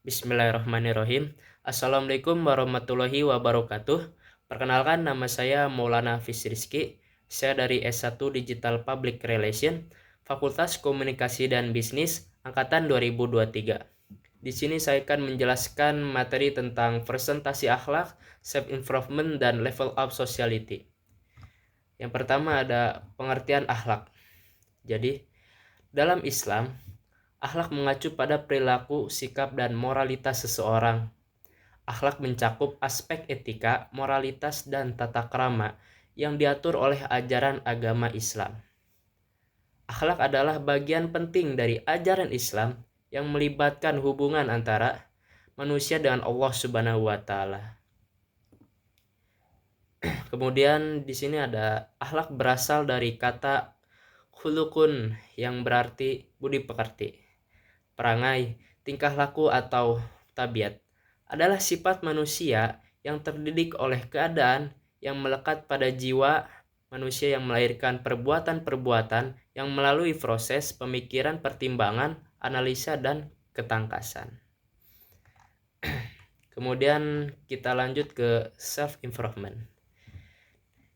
Bismillahirrahmanirrahim. Assalamualaikum warahmatullahi wabarakatuh. Perkenalkan, nama saya Maulana Hafiz Rizky. Saya dari S1 Digital Public Relation, Fakultas Komunikasi dan Bisnis, Angkatan 2023. Di sini saya akan menjelaskan materi tentang presentasi akhlak, self-improvement, dan level up sociality. Yang pertama ada pengertian akhlak. Jadi, dalam Islam, akhlak mengacu pada perilaku, sikap, dan moralitas seseorang. Akhlak mencakup aspek etika, moralitas, dan tata krama yang diatur oleh ajaran agama Islam. Akhlak adalah bagian penting dari ajaran Islam yang melibatkan hubungan antara manusia dengan Allah Subhanahu wa taala. Kemudian di sini ada akhlak berasal dari kata khulukun yang berarti budi pekerti. Perangai, tingkah laku atau tabiat adalah sifat manusia yang terdidik oleh keadaan yang melekat pada jiwa manusia yang melahirkan perbuatan-perbuatan yang melalui proses pemikiran, pertimbangan, analisa, dan ketangkasan. Kemudian kita lanjut ke self-improvement.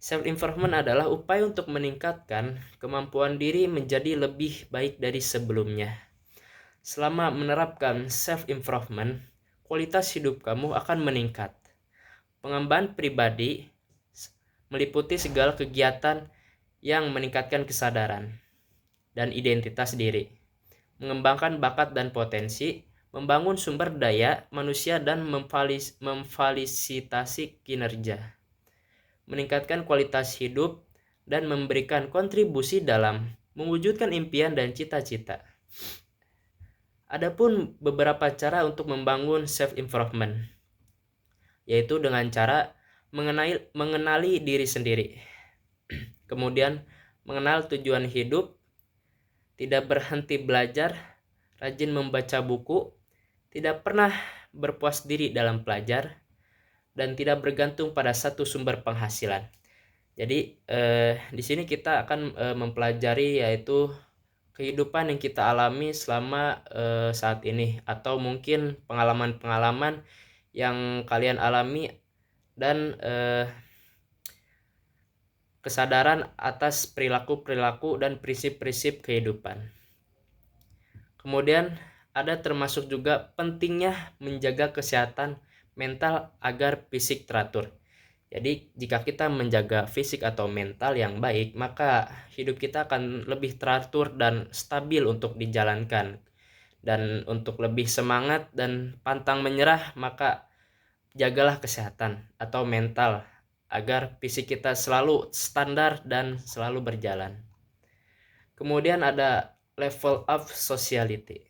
Self-improvement adalah upaya untuk meningkatkan kemampuan diri menjadi lebih baik dari sebelumnya. Selama menerapkan self-improvement, kualitas hidup kamu akan meningkat. Pengembangan pribadi meliputi segala kegiatan yang meningkatkan kesadaran dan identitas diri, mengembangkan bakat dan potensi, membangun sumber daya manusia dan memfasilitasi kinerja, meningkatkan kualitas hidup, dan memberikan kontribusi dalam mewujudkan impian dan cita-cita. Adapun beberapa cara untuk membangun self-improvement, yaitu dengan cara mengenali diri sendiri, kemudian mengenal tujuan hidup, tidak berhenti belajar, rajin membaca buku, tidak pernah berpuas diri dalam belajar, dan tidak bergantung pada satu sumber penghasilan. Jadi di sini kita akan mempelajari yaitu kehidupan yang kita alami selama saat ini, atau mungkin pengalaman-pengalaman yang kalian alami dan kesadaran atas perilaku-perilaku dan prinsip-prinsip kehidupan. Kemudian ada termasuk juga pentingnya menjaga kesehatan mental agar fisik teratur. Jadi jika kita menjaga fisik atau mental yang baik, maka hidup kita akan lebih teratur dan stabil untuk dijalankan. Dan untuk lebih semangat dan pantang menyerah, maka jagalah kesehatan atau mental agar fisik kita selalu standar dan selalu berjalan. Kemudian ada level up sociality.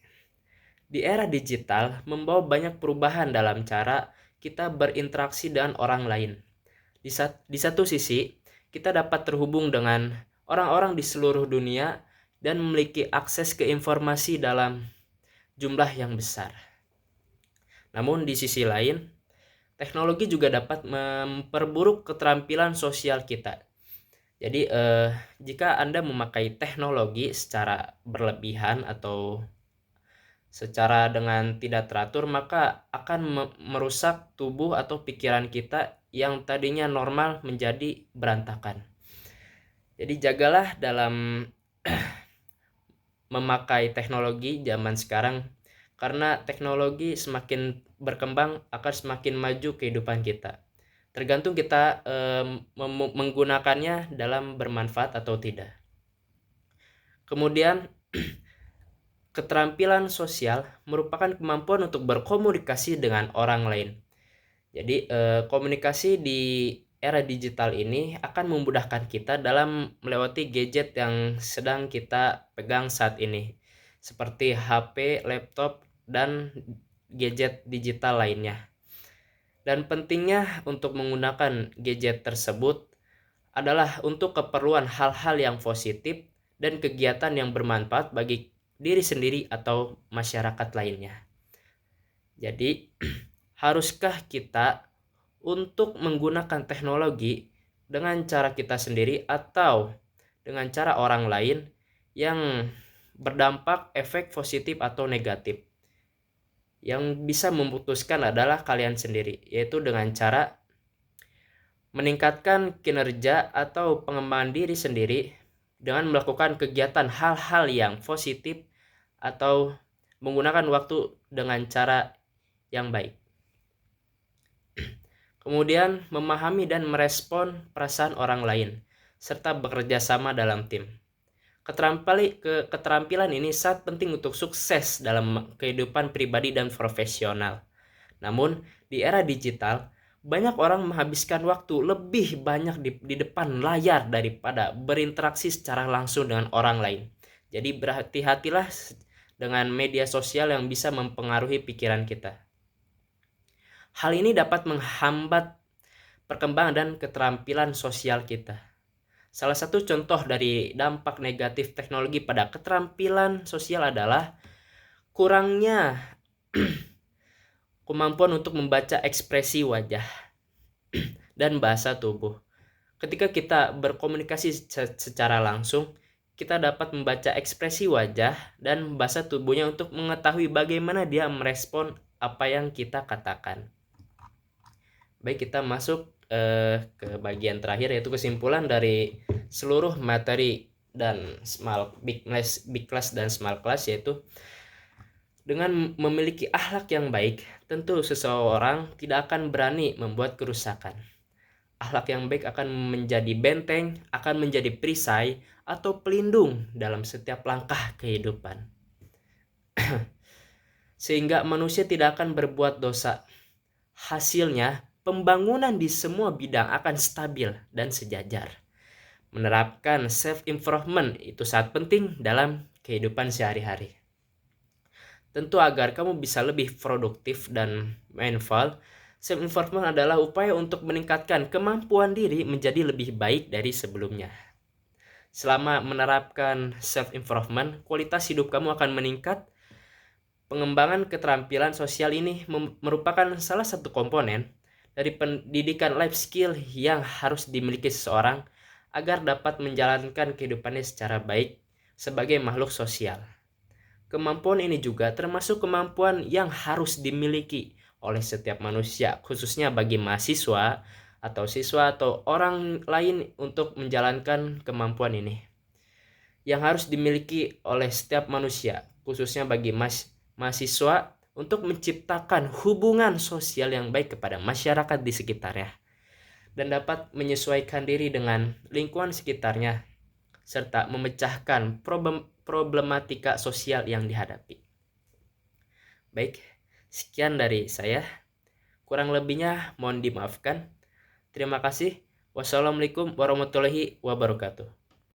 Di era digital membawa banyak perubahan dalam cara kita berinteraksi dengan orang lain. Di satu sisi, kita dapat terhubung dengan orang-orang di seluruh dunia dan memiliki akses ke informasi dalam jumlah yang besar. Namun di sisi lain, teknologi juga dapat memperburuk keterampilan sosial kita. Jadi jika Anda memakai teknologi secara berlebihan atau secara dengan tidak teratur, maka akan merusak tubuh atau pikiran kita yang tadinya normal menjadi berantakan. Jadi jagalah dalam memakai teknologi zaman sekarang, karena teknologi semakin berkembang akan semakin maju kehidupan kita. Tergantung kita menggunakannya dalam bermanfaat atau tidak. Kemudian keterampilan sosial merupakan kemampuan untuk berkomunikasi dengan orang lain. Jadi komunikasi di era digital ini akan memudahkan kita dalam melewati gadget yang sedang kita pegang saat ini, seperti HP, laptop, dan gadget digital lainnya. Dan pentingnya untuk menggunakan gadget tersebut adalah untuk keperluan hal-hal yang positif dan kegiatan yang bermanfaat bagi diri sendiri atau masyarakat lainnya. Jadi, haruskah kita untuk menggunakan teknologi dengan cara kita sendiri atau dengan cara orang lain yang berdampak efek positif atau negatif? Yang bisa memutuskan adalah kalian sendiri, yaitu dengan cara meningkatkan kinerja atau pengembangan diri sendiri dengan melakukan kegiatan hal-hal yang positif atau menggunakan waktu dengan cara yang baik. Kemudian memahami dan merespon perasaan orang lain serta bekerja sama dalam tim. Keterampilan ini sangat penting untuk sukses dalam kehidupan pribadi dan profesional. Namun, di era digital, banyak orang menghabiskan waktu lebih banyak di depan layar daripada berinteraksi secara langsung dengan orang lain. Jadi berhati-hatilah dengan media sosial yang bisa mempengaruhi pikiran kita. Hal ini dapat menghambat perkembangan dan keterampilan sosial kita. Salah satu contoh dari dampak negatif teknologi pada keterampilan sosial adalah kurangnya kemampuan untuk membaca ekspresi wajah dan bahasa tubuh. Ketika kita berkomunikasi secara langsung, kita dapat membaca ekspresi wajah dan bahasa tubuhnya untuk mengetahui bagaimana dia merespon apa yang kita katakan. Baik, kita masuk ke bagian terakhir, yaitu kesimpulan dari seluruh materi dan big class dan small class, yaitu dengan memiliki akhlak yang baik, tentu seseorang tidak akan berani membuat kerusakan. Akhlak yang baik akan menjadi benteng, akan menjadi perisai atau pelindung dalam setiap langkah kehidupan. Sehingga manusia tidak akan berbuat dosa. Hasilnya, pembangunan di semua bidang akan stabil dan sejajar. Menerapkan self-improvement itu sangat penting dalam kehidupan sehari-hari. Tentu agar kamu bisa lebih produktif dan mindful, self-improvement adalah upaya untuk meningkatkan kemampuan diri menjadi lebih baik dari sebelumnya. Selama menerapkan self-improvement, kualitas hidup kamu akan meningkat. Pengembangan keterampilan sosial ini merupakan salah satu komponen dari pendidikan life skill yang harus dimiliki seseorang agar dapat menjalankan kehidupannya secara baik sebagai makhluk sosial. Kemampuan ini juga termasuk kemampuan yang harus dimiliki oleh setiap manusia, khususnya bagi mahasiswa atau siswa atau orang lain untuk menjalankan kemampuan ini. Yang harus dimiliki oleh setiap manusia, khususnya bagi mahasiswa untuk menciptakan hubungan sosial yang baik kepada masyarakat di sekitarnya dan dapat menyesuaikan diri dengan lingkungan sekitarnya serta memecahkan problematika sosial yang dihadapi. Baik, sekian dari saya. Kurang lebihnya mohon dimaafkan. Terima kasih. Wassalamualaikum warahmatullahi wabarakatuh.